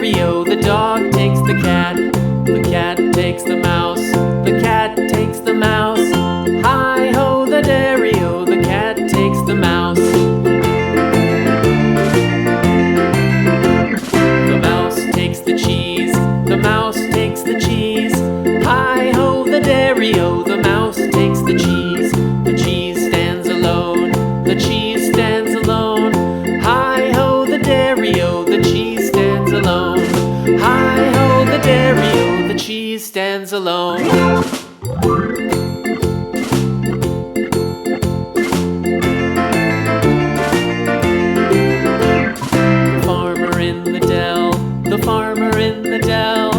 dairy-o, the dog takes the cat. The cat takes the mouse. The cat takes the mouse. Hi-ho, the dairy-o, the cat takes the mouse. The mouse takes the cheese. The mouse takes the cheese. Hi-ho, the dairy-o, the mouse takes the cheese. The cheese stands alone. The cheese stands alone. Hi-ho, the dairy-o, the cheese stands alone. Hi-ho, the dairy-o, the cheese stands alone. The farmer in the dell. The farmer in the dell.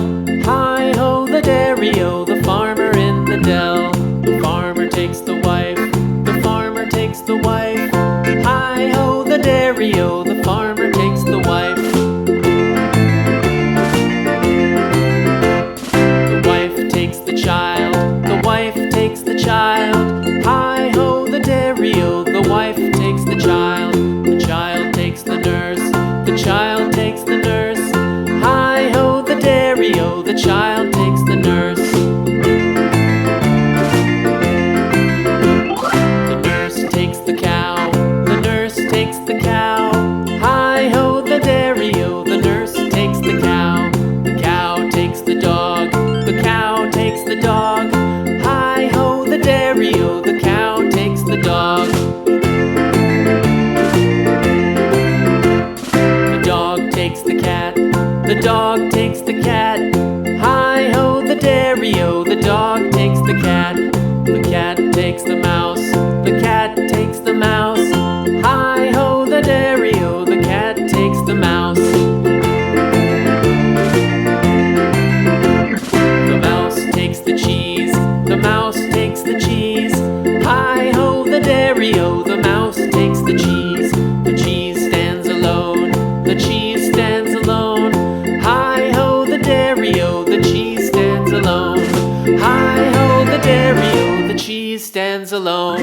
Hi-ho, the dairy-o, the farmer in the dell. The farmer takes the wife. The farmer takes the wife. Hi-ho, the dairy-o, the farmer takes the wife. The wife takes the child. The wife takes the child. Hi-ho, the dairy-o, the wife takes the child. The child takes the nurse. The child takes the nurse. Hi-ho, the dairy-o, the child takes the nurse. The nurse takes the cow. The nurse takes the cow. Hi-ho, the dairy-o, the nurse takes the cow. The cow takes the dog. The cow takes the dog. Hi-ho, the dairy-o, the cow takes the dog. The dog takes the cat. The dog takes the cat. Hi-ho, the dairy-o, the dog takes the cat. The cat takes the mouse. The cat takes the mouse. Hi-ho, the dairy-o, the cat takes the mouse. The mouse takes the cheese. The mouse takes the cheese. Hi-ho, the dairy-o, the mouse takes the cheese. The cheese stands alone. The cheese stands alone. Hi-ho, the dairy-o, the cheese stands alone. Hi-ho, the dairy-o, the cheese stands alone.